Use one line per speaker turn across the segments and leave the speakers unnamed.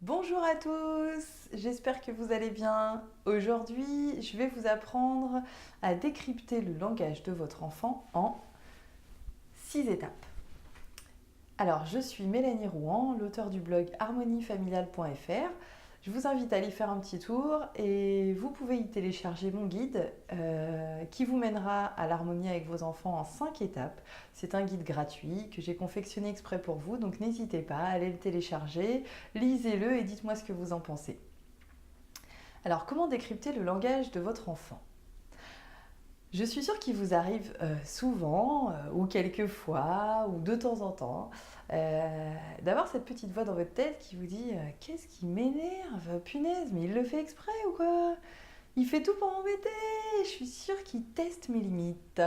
Bonjour à tous, j'espère que vous allez bien. Aujourd'hui, je vais vous apprendre à décrypter le langage de votre enfant en 6 étapes. Alors, je suis Mélanie Rouen, l'auteure du blog harmoniefamiliale.fr. Je vous invite à aller faire un petit tour et vous pouvez y télécharger mon guide qui vous mènera à l'harmonie avec vos enfants en 5 étapes. C'est un guide gratuit que j'ai confectionné exprès pour vous, donc n'hésitez pas à aller le télécharger, lisez-le et dites-moi ce que vous en pensez. Alors, comment décrypter le langage de votre enfant ? Je suis sûre qu'il vous arrive souvent, ou quelquefois, ou de temps en temps, d'avoir cette petite voix dans votre tête qui vous dit qu'est-ce qui m'énerve? Punaise, mais il le fait exprès ou quoi? Il fait tout pour m'embêter, je suis sûre qu'il teste mes limites.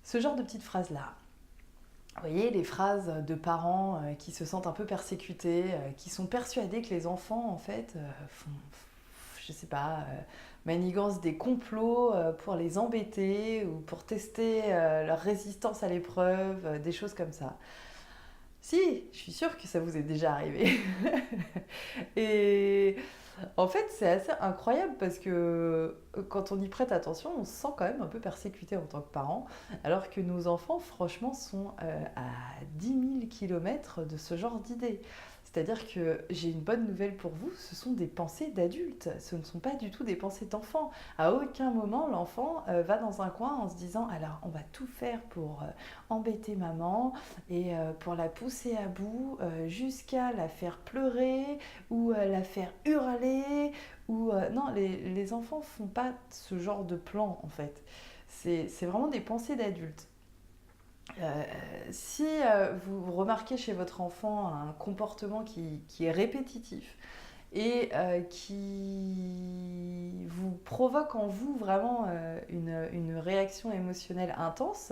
Ce genre de petites phrases-là. Vous voyez, les phrases de parents qui se sentent un peu persécutés, qui sont persuadés que les enfants, en fait, font, je sais pas, manigancent des complots pour les embêter ou pour tester leur résistance à l'épreuve, des choses comme ça. Si, je suis sûre que ça vous est déjà arrivé. Et en fait, c'est assez incroyable parce que quand on y prête attention, on se sent quand même un peu persécuté en tant que parent, alors que nos enfants, franchement, sont à 10 000 kilomètres de ce genre d'idées. C'est-à-dire que j'ai une bonne nouvelle pour vous, ce sont des pensées d'adultes, ce ne sont pas du tout des pensées d'enfants. À aucun moment, l'enfant va dans un coin en se disant alors on va tout faire pour embêter maman et pour la pousser à bout jusqu'à la faire pleurer ou la faire hurler. Non, les enfants font pas ce genre de plan en fait. C'est vraiment des pensées d'adultes. Euh, si vous remarquez chez votre enfant un comportement qui est répétitif et qui vous provoque en vous vraiment une réaction émotionnelle intense,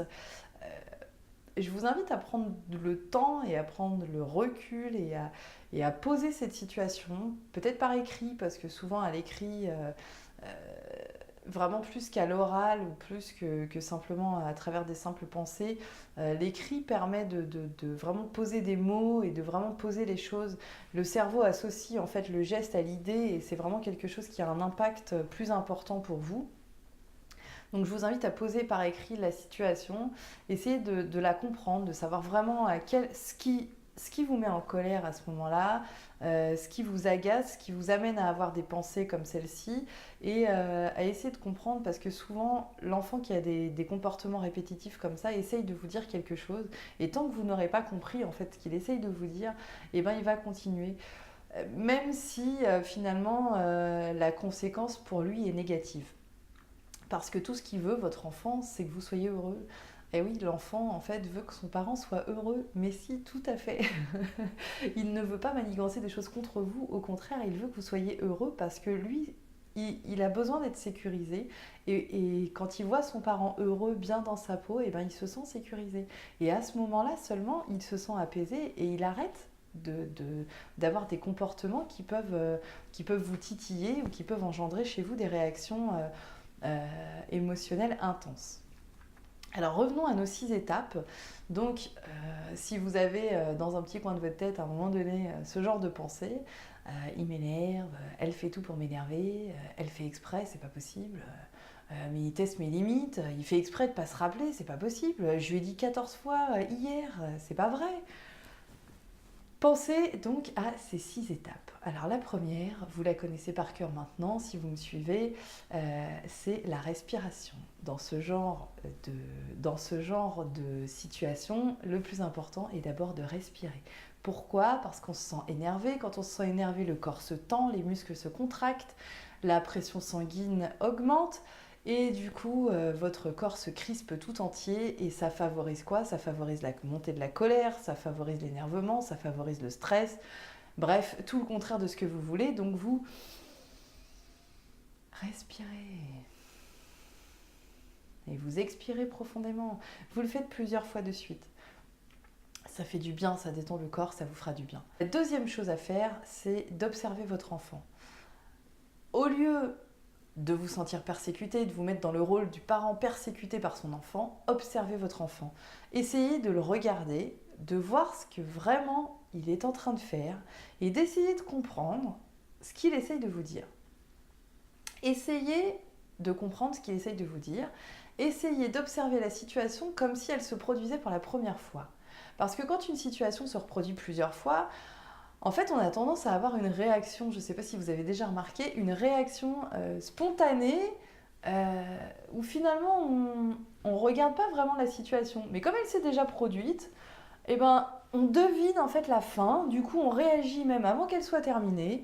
je vous invite à prendre le temps et à prendre le recul et à poser cette situation, peut-être par écrit, parce que souvent à l'écrit, euh, vraiment plus qu'à l'oral ou plus que simplement à travers des simples pensées, l'écrit permet de vraiment poser des mots et de vraiment poser les choses. Le cerveau associe en fait le geste à l'idée et c'est vraiment quelque chose qui a un impact plus important pour vous. Donc je vous invite à poser par écrit la situation, essayer de la comprendre, de savoir vraiment ce qui vous met en colère à ce moment-là, ce qui vous agace, ce qui vous amène à avoir des pensées comme celle-ci, et à essayer de comprendre, parce que souvent l'enfant qui a des comportements répétitifs comme ça essaye de vous dire quelque chose, et tant que vous n'aurez pas compris en fait ce qu'il essaye de vous dire, eh ben, il va continuer. Même si finalement la conséquence pour lui est négative. Parce que tout ce qu'il veut, votre enfant, c'est que vous soyez heureux. Et oui, l'enfant, en fait, veut que son parent soit heureux. Mais si, tout à fait. Il ne veut pas manigancer des choses contre vous. Au contraire, il veut que vous soyez heureux parce que lui, il a besoin d'être sécurisé. Et quand il voit son parent heureux, bien dans sa peau, et ben, il se sent sécurisé. Et à ce moment-là seulement, il se sent apaisé et il arrête d'avoir des comportements qui peuvent vous titiller ou qui peuvent engendrer chez vous des réactions émotionnelle intense. Alors revenons à nos 6 étapes. Donc si vous avez dans un petit coin de votre tête à un moment donné ce genre de pensée, il m'énerve, elle fait tout pour m'énerver, elle fait exprès, c'est pas possible, mais il teste mes limites, il fait exprès de pas se rappeler, c'est pas possible, je lui ai dit 14 fois hier, c'est pas vrai. Pensez donc à ces 6 étapes. Alors la première, vous la connaissez par cœur maintenant si vous me suivez, c'est la respiration. Dans ce genre de situation, le plus important est d'abord de respirer. Pourquoi ? Parce qu'on se sent énervé. Quand on se sent énervé, le corps se tend, les muscles se contractent, la pression sanguine augmente. Et du coup, votre corps se crispe tout entier et ça favorise quoi? Ça favorise la montée de la colère, ça favorise l'énervement, ça favorise le stress. Bref, tout le contraire de ce que vous voulez. Donc vous respirez et vous expirez profondément. Vous le faites plusieurs fois de suite. Ça fait du bien, ça détend le corps, ça vous fera du bien. La deuxième chose à faire, c'est d'observer votre enfant. Au lieu de vous sentir persécuté, de vous mettre dans le rôle du parent persécuté par son enfant, observez votre enfant. Essayez de le regarder, de voir ce que vraiment il est en train de faire et d'essayer de comprendre ce qu'il essaye de vous dire. Essayez de comprendre ce qu'il essaye de vous dire. Essayez d'observer la situation comme si elle se produisait pour la première fois. Parce que quand une situation se reproduit plusieurs fois, en fait, on a tendance à avoir une réaction, je ne sais pas si vous avez déjà remarqué, une réaction spontanée où finalement on ne regarde pas vraiment la situation. Mais comme elle s'est déjà produite, eh ben, on devine en fait la fin, du coup on réagit même avant qu'elle soit terminée.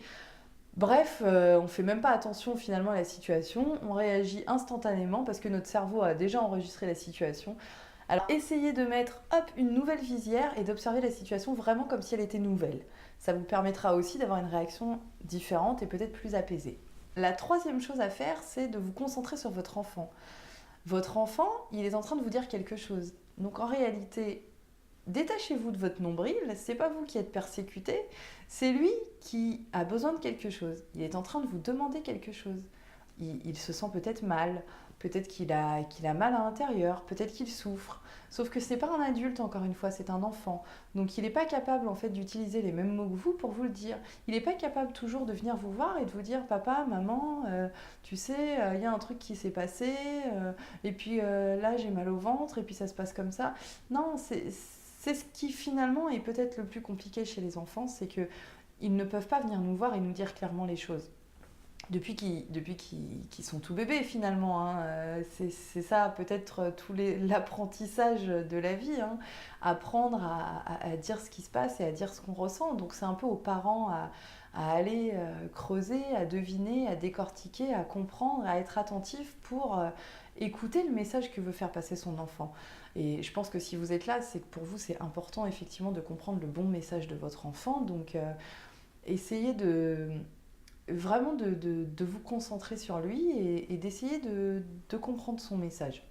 Bref, on ne fait même pas attention finalement à la situation, on réagit instantanément parce que notre cerveau a déjà enregistré la situation. Alors essayez de mettre une nouvelle visière et d'observer la situation vraiment comme si elle était nouvelle. Ça vous permettra aussi d'avoir une réaction différente et peut-être plus apaisée. La troisième chose à faire, c'est de vous concentrer sur votre enfant. Votre enfant, il est en train de vous dire quelque chose. Donc en réalité, détachez-vous de votre nombril, c'est pas vous qui êtes persécuté, c'est lui qui a besoin de quelque chose. Il est en train de vous demander quelque chose. Il se sent peut-être mal, peut-être qu'il a mal à l'intérieur, peut-être qu'il souffre. Sauf que c'est pas un adulte, encore une fois, c'est un enfant. Donc il n'est pas capable en fait d'utiliser les mêmes mots que vous pour vous le dire. Il n'est pas capable toujours de venir vous voir et de vous dire papa, maman, tu sais, il y a un truc qui s'est passé, et puis là j'ai mal au ventre, et puis ça se passe comme ça. Non, c'est ce qui finalement est peut-être le plus compliqué chez les enfants, c'est que ils ne peuvent pas venir nous voir et nous dire clairement les choses. Depuis qu'ils sont tout bébés finalement, hein. C'est ça peut-être l'apprentissage de la vie, hein. Apprendre à dire ce qui se passe et à dire ce qu'on ressent. Donc c'est un peu aux parents à aller creuser, à deviner, à décortiquer, à comprendre, à être attentif pour écouter le message que veut faire passer son enfant. Et je pense que si vous êtes là, c'est que pour vous c'est important effectivement de comprendre le bon message de votre enfant. Donc essayez vraiment de vous concentrer sur lui et d'essayer de comprendre son message.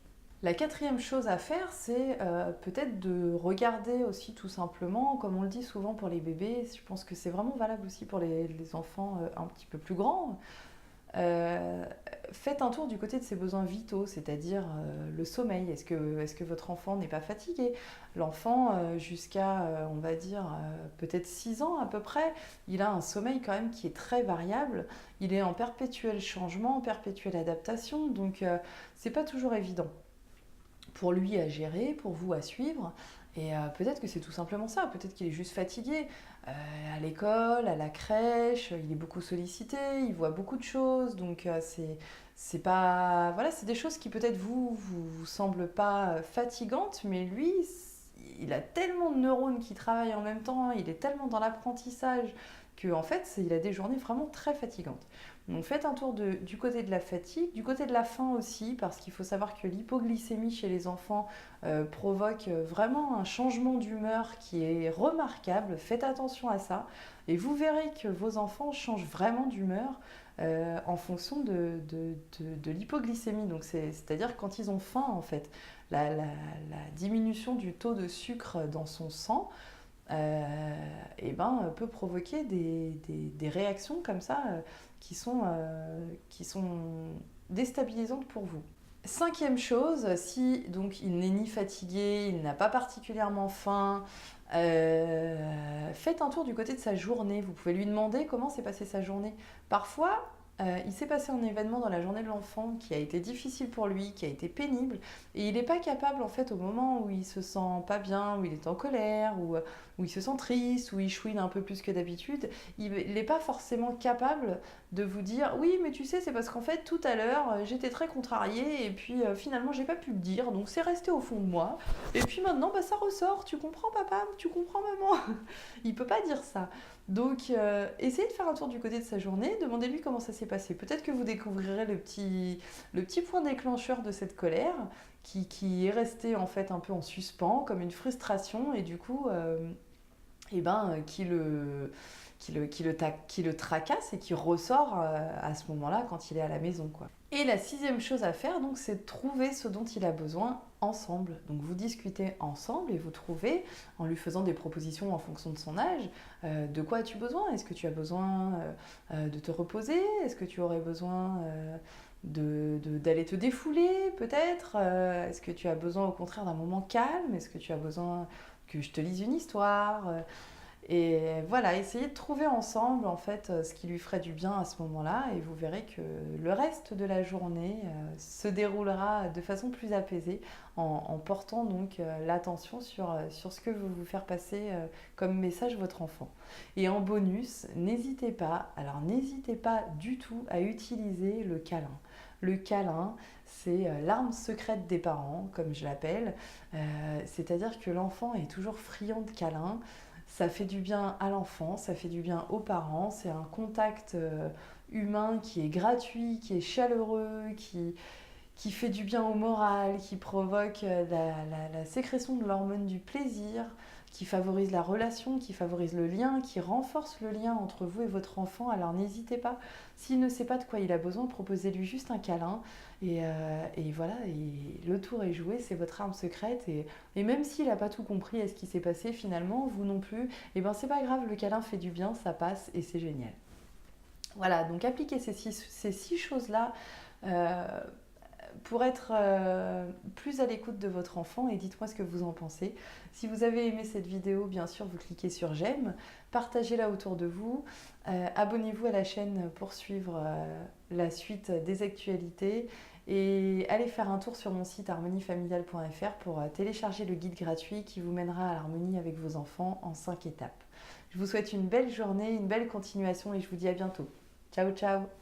La quatrième chose à faire, c'est peut-être de regarder aussi tout simplement, comme on le dit souvent pour les bébés, je pense que c'est vraiment valable aussi pour les enfants un petit peu plus grands. Euh, Faites un tour du côté de ses besoins vitaux, c'est-à-dire le sommeil. Est-ce que votre enfant n'est pas fatigué? L'enfant, jusqu'à, on va dire, peut-être 6 ans à peu près, il a un sommeil quand même qui est très variable. Il est en perpétuel changement, en perpétuelle adaptation, donc c'est pas toujours évident pour lui à gérer, pour vous à suivre. Et peut-être que c'est tout simplement ça, peut-être qu'il est juste fatigué. À l'école, à la crèche, il est beaucoup sollicité, il voit beaucoup de choses, donc c'est pas... Voilà, c'est des choses qui peut-être vous semblent pas fatigantes, mais lui, il a tellement de neurones qui travaillent en même temps, il est tellement dans l'apprentissage, qu'en fait, il a des journées vraiment très fatigantes. Donc faites un tour du côté de la fatigue, du côté de la faim aussi, parce qu'il faut savoir que l'hypoglycémie chez les enfants provoque vraiment un changement d'humeur qui est remarquable. Faites attention à ça et vous verrez que vos enfants changent vraiment d'humeur en fonction de l'hypoglycémie. Donc c'est-à-dire quand ils ont faim en fait, la diminution du taux de sucre dans son sang et ben, peut provoquer des réactions comme ça qui sont déstabilisantes pour vous. Cinquième chose, si donc il n'est ni fatigué, il n'a pas particulièrement faim, faites un tour du côté de sa journée. Vous pouvez lui demander comment s'est passée sa journée. Parfois, il s'est passé un événement dans la journée de l'enfant qui a été difficile pour lui, qui a été pénible, et il n'est pas capable en fait au moment où il se sent pas bien, où il est en colère, où il se sent triste, où il chouine un peu plus que d'habitude, il n'est pas forcément capable de vous dire oui mais tu sais c'est parce qu'en fait tout à l'heure j'étais très contrariée et puis finalement j'ai pas pu le dire donc c'est resté au fond de moi et puis maintenant bah, ça ressort, tu comprends papa, tu comprends maman. Il peut pas dire ça. Donc, essayez de faire un tour du côté de sa journée, demandez-lui comment ça s'est passé. Peut-être que vous découvrirez le petit point déclencheur de cette colère qui est resté en fait un peu en suspens, comme une frustration, et du coup, eh ben, qui le tracasse et qui ressort à ce moment-là quand il est à la maison, quoi. Et la sixième chose à faire, donc, c'est de trouver ce dont il a besoin ensemble. Donc vous discutez ensemble et vous trouvez, en lui faisant des propositions en fonction de son âge, de quoi as-tu besoin? Est-ce que tu as besoin de te reposer? Est-ce que tu aurais besoin d'aller te défouler peut-être? Est-ce que tu as besoin au contraire d'un moment calme? Est-ce que tu as besoin que je te lise une histoire? Et voilà, essayez de trouver ensemble en fait ce qui lui ferait du bien à ce moment-là et vous verrez que le reste de la journée se déroulera de façon plus apaisée en portant donc l'attention sur ce que veut vous faire passer comme message votre enfant. Et en bonus, n'hésitez pas du tout à utiliser le câlin. Le câlin, c'est l'arme secrète des parents, comme je l'appelle. C'est-à-dire que l'enfant est toujours friand de câlins. Ça fait du bien à l'enfant, ça fait du bien aux parents. C'est un contact humain qui est gratuit, qui est chaleureux, qui fait du bien au moral, qui provoque la sécrétion de l'hormone du plaisir, qui favorise la relation, qui favorise le lien, qui renforce le lien entre vous et votre enfant. Alors n'hésitez pas, s'il ne sait pas de quoi il a besoin, proposez-lui juste un câlin. Et voilà, et le tour est joué, c'est votre arme secrète. Et même s'il n'a pas tout compris à ce qui s'est passé finalement, vous non plus, et ben c'est pas grave, le câlin fait du bien, ça passe et c'est génial. Voilà, donc appliquez ces six choses-là euh, pour être plus à l'écoute de votre enfant et dites-moi ce que vous en pensez. Si vous avez aimé cette vidéo, bien sûr, vous cliquez sur j'aime, partagez-la autour de vous, abonnez-vous à la chaîne pour suivre la suite des actualités et allez faire un tour sur mon site harmoniefamiliale.fr pour télécharger le guide gratuit qui vous mènera à l'harmonie avec vos enfants en 5 étapes. Je vous souhaite une belle journée, une belle continuation et je vous dis à bientôt. Ciao ciao.